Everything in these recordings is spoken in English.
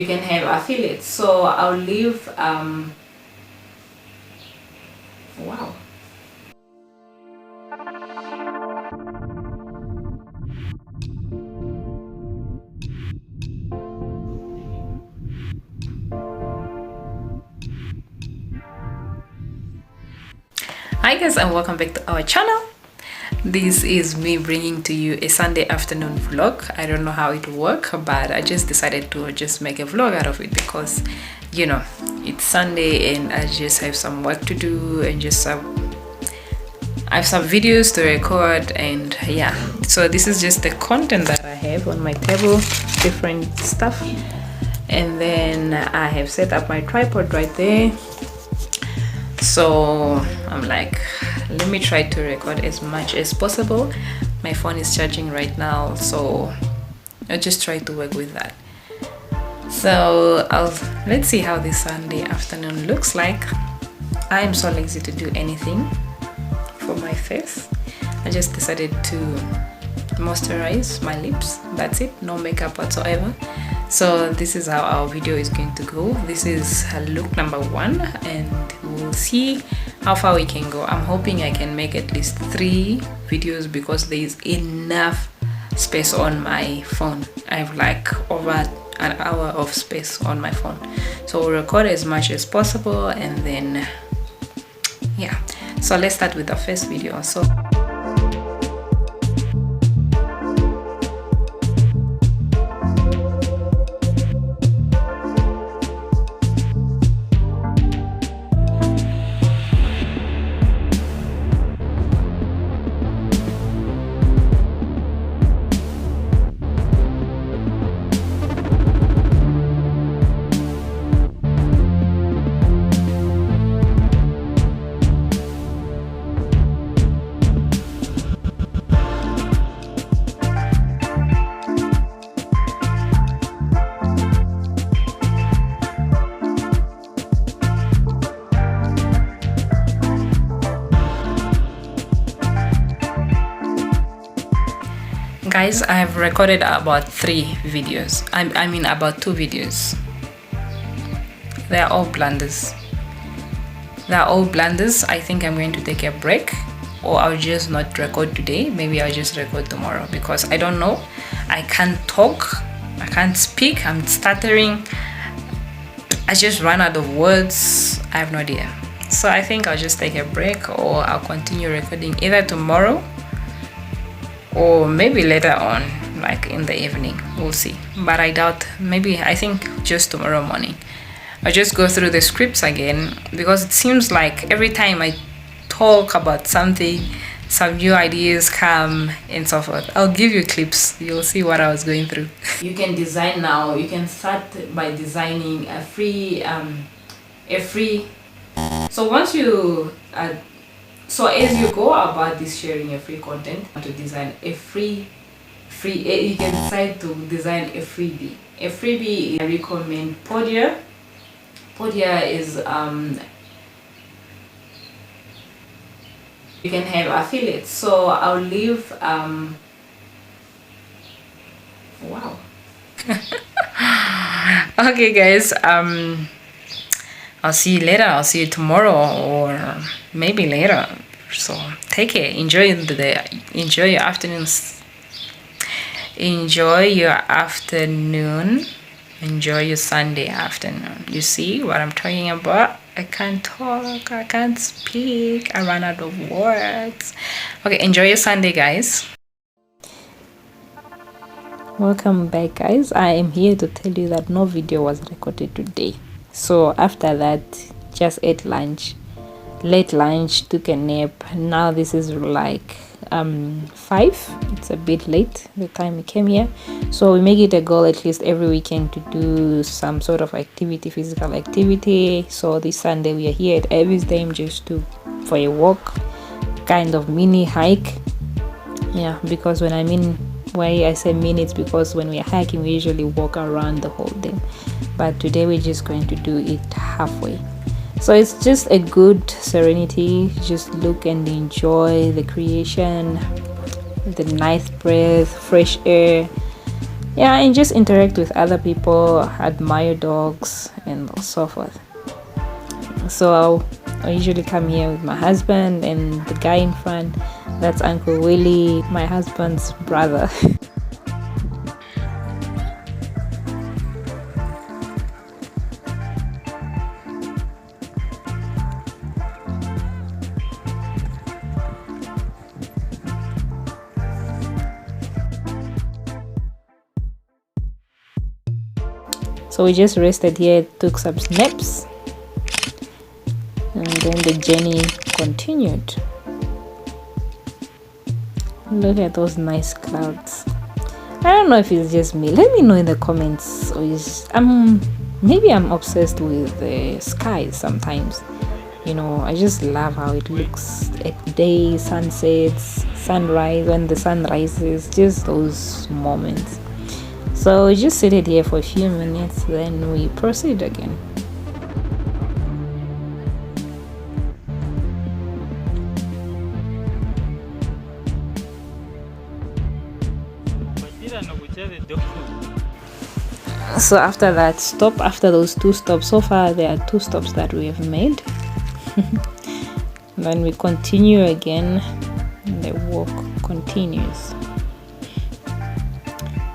you can have affiliates. So I'll leave wow. Hi guys, and welcome back to our channel. This is me bringing to you a Sunday afternoon vlog. I don't know how it will work, but I just decided to just make a vlog out of it because, you know, it's Sunday and I just have some work to do and I have some videos to record, and yeah, so this is just the content that I have on my table, different stuff. And then I have set up my tripod right there. So I'm like, let me try to record as much as possible. My phone is charging right now, so I'll just try to work with that. So let's see how this Sunday afternoon looks like. I am so lazy to do anything for my face. I just decided to moisturize my lips. That's it, no makeup whatsoever. So this is how our video is going to go. This is look number 1, and we'll see how far we can go. I'm hoping I can make at least 3 videos because there is enough space on my phone. I have like over an hour of space on my phone, so we'll record as much as possible. And then yeah, so let's start with the first video. So guys, I have recorded about 3 videos. I mean about 2 videos. They're all blunders. I think I'm going to take a break, or I'll just not record today. Maybe I'll just record tomorrow because I don't know. I can't talk, I can't speak, I'm stuttering. I just run out of words. I have no idea. So I think I'll just take a break, or I'll continue recording either tomorrow or maybe later on, like in the evening. We'll see, but I doubt. Maybe, I think just tomorrow morning. I'll just go through the scripts again because it seems like every time I talk about something, some new ideas come and so forth. I'll give you clips, you'll see what I was going through. You can design now. You can start by designing a free so once you so as you go about this sharing your free content, to design a free you can decide to design a freebie. A freebie, I recommend BOYA. BOYA is you can have affiliates. So I'll leave wow. Okay guys, I'll see you later. I'll see you tomorrow, or maybe later. So take care. Enjoy your afternoons. Enjoy your afternoon. Enjoy your Sunday afternoon. You see what I'm talking about? I can't talk, I can't speak, I run out of words. Okay, enjoy your Sunday, guys. Welcome back, guys. I am here to tell you that no video was recorded today. So after that, just ate lunch, late lunch, took a nap. Now this is like 5. It's a bit late the time we came here, so we make it a goal at least every weekend to do some sort of activity, physical activity. So this Sunday we are here at Avids just for a walk, kind of mini hike. Yeah, because when I mean why I say mini, it's because when we are hiking we usually walk around the whole day, but today we're just going to do it halfway. So it's just a good serenity, just look and enjoy the creation, the nice breath, fresh air, yeah, and just interact with other people, admire dogs and so forth. So I usually come here with my husband, and the guy in front, that's Uncle Willie, my husband's brother. So we just rested here, took some snaps, and then the journey continued. Look at those nice clouds. I don't know if it's just me. Let me know in the comments. Or maybe I'm obsessed with the skies sometimes. You know, I just love how it looks at day, sunsets, sunrise, when the sun rises, just those moments. So we just sit here for a few minutes, then we proceed again. So after that stop, after those 2 stops, so far there are 2 stops that we have made. Then we continue again, and the walk continues.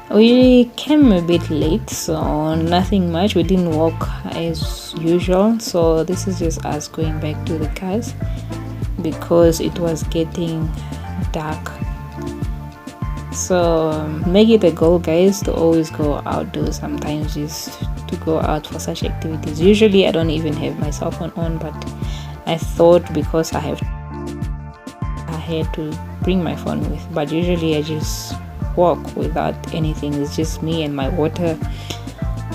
We came a bit late, so nothing much. We didn't walk as usual, so this is just us going back to the cars because it was getting dark. So make it a goal, guys, to always go outdoors sometimes, just to go out for such activities. Usually I don't even have my cell phone on, but I thought because I had to bring my phone with, but usually I just walk without anything. It's just me and my water,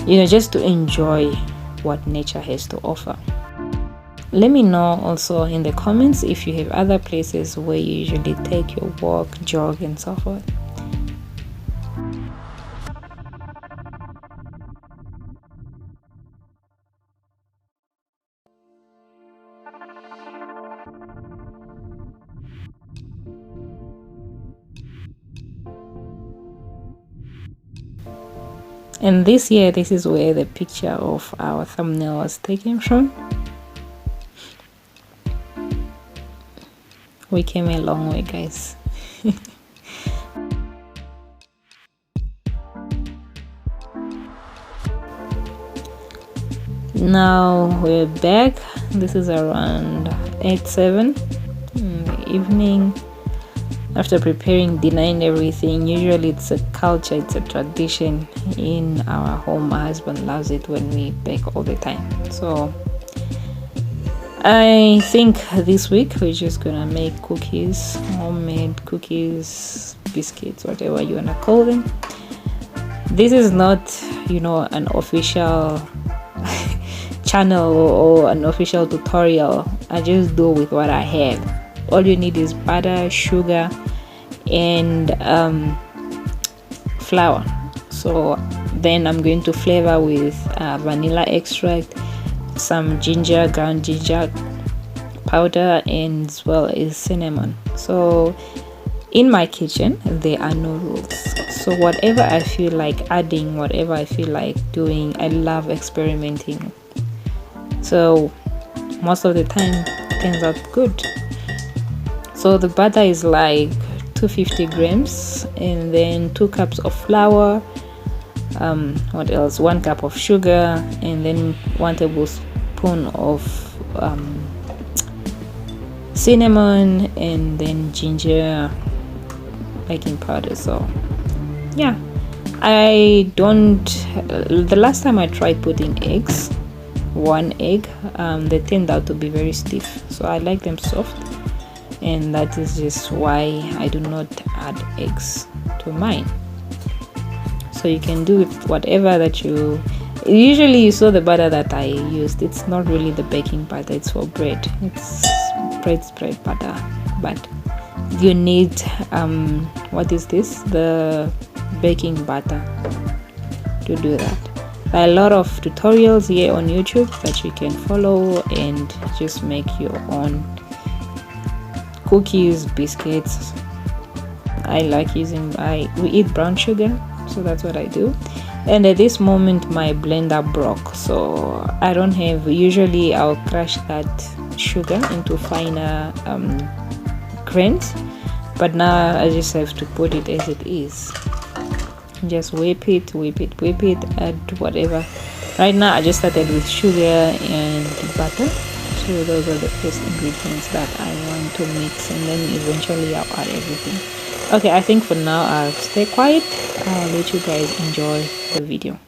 you know, just to enjoy what nature has to offer. Let me know also in the comments if you have other places where you usually take your walk, jog and so forth. And this year, this is where the picture of our thumbnail was taken from. We came a long way, guys. Now we're back. This is around 8-7 in the evening. After preparing dinner and everything, usually it's a culture, it's a tradition in our home. My husband loves it when we bake all the time. So I think this week we're just gonna make cookies, homemade cookies, biscuits, whatever you wanna call them. This is not, you know, an official channel or an official tutorial. I just do with what I have. All you need is butter, sugar and flour. So then I'm going to flavor with vanilla extract, some ginger, ground ginger powder, and as well as cinnamon. So in my kitchen there are no rules, so whatever I feel like adding, whatever I feel like doing, I love experimenting. So most of the time it turns out good. So the butter is like 250 grams, and then 2 cups of flour, what else, 1 cup of sugar, and then 1 tablespoon of cinnamon, and then ginger baking powder. So yeah, I don't, the last time I tried putting eggs, 1 egg, they turned out to be very stiff, so I like them soft, and that is just why I do not add eggs to mine. So you can do with whatever that you, usually you saw the butter that I used, it's not really the baking butter, it's for bread, it's bread spread butter, but you need what is this, the baking butter to do that. There are a lot of tutorials here on YouTube that you can follow and just make your own cookies, biscuits. I like using, we eat brown sugar, so that's what I do. And at this moment my blender broke, so I don't have, usually I'll crush that sugar into finer grains, but now I just have to put it as it is. Just whip it, add whatever. Right now I just started with sugar and butter, so those are the first ingredients that I want to mix, and then eventually I'll add everything. Okay, I think for now I'll stay quiet. I'll let you guys enjoy the video.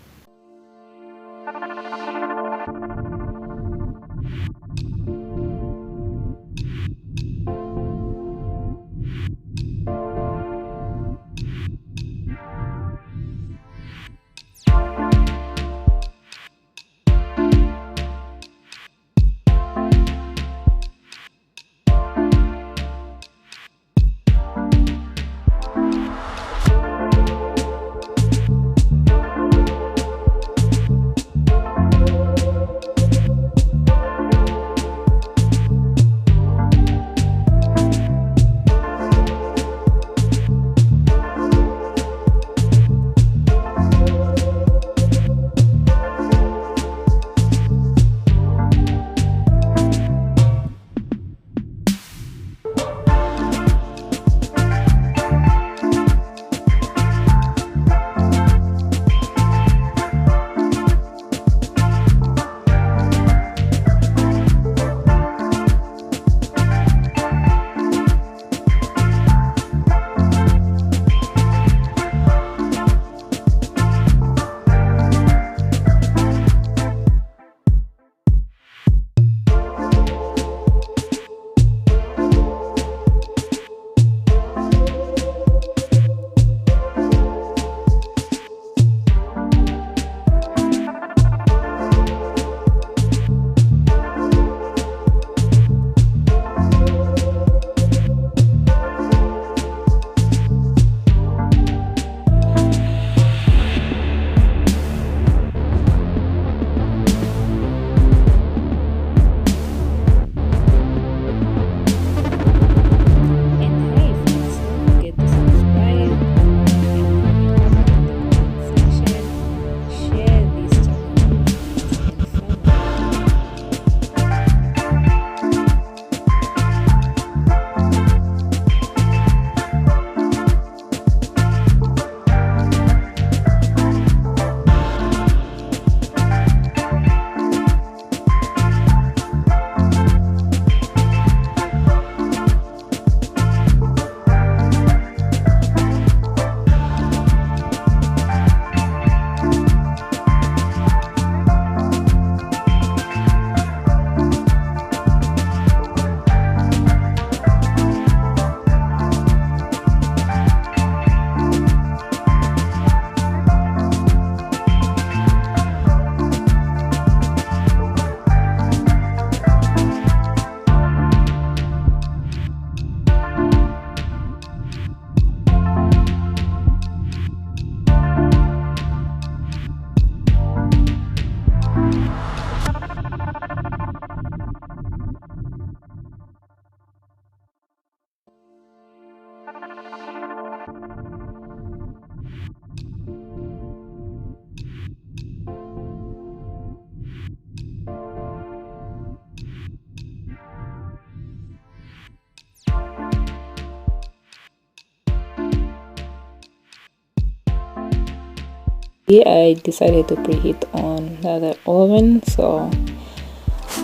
I decided to preheat on the oven, so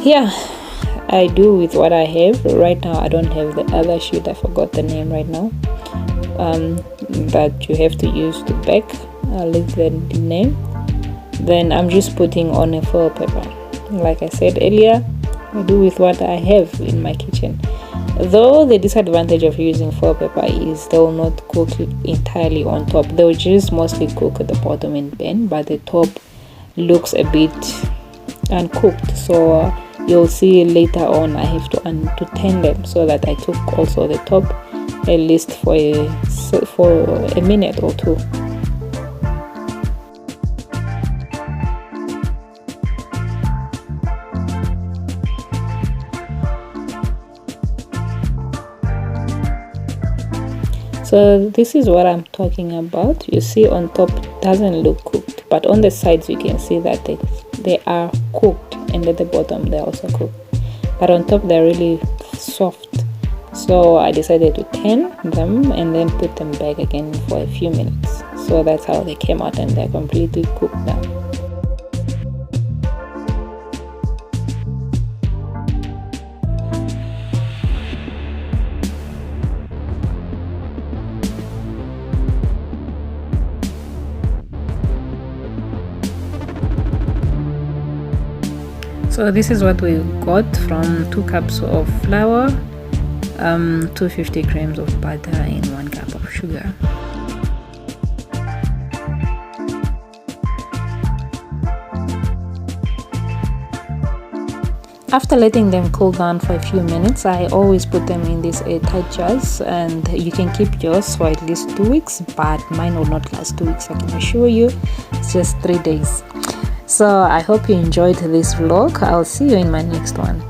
yeah, I do with what I have right now. I don't have the other sheet, I forgot the name right now, that you have to use to bake. I'll leave the name. Then I'm just putting on a foil paper. Like I said earlier, I do with what I have in my kitchen. Though the disadvantage of using foil paper is they will not cook entirely on top. They will just mostly cook at the bottom and bend, but the top looks a bit uncooked. So you'll see later on I have to turn them so that I cook also the top at least for a minute or two. So this is what I'm talking about. You see on top it doesn't look cooked, but on the sides you can see that they are cooked, and at the bottom they're also cooked, but on top they're really soft. So I decided to turn them and then put them back again for a few minutes. So that's how they came out, and they're completely cooked now. So this is what we got from 2 cups of flour, 250 grams of butter, and 1 cup of sugar. After letting them cool down for a few minutes, I always put them in these airtight jars, and you can keep yours for at least 2 weeks, but mine will not last 2 weeks, I can assure you. It's just 3 days. So I hope you enjoyed this vlog. I'll see you in my next one.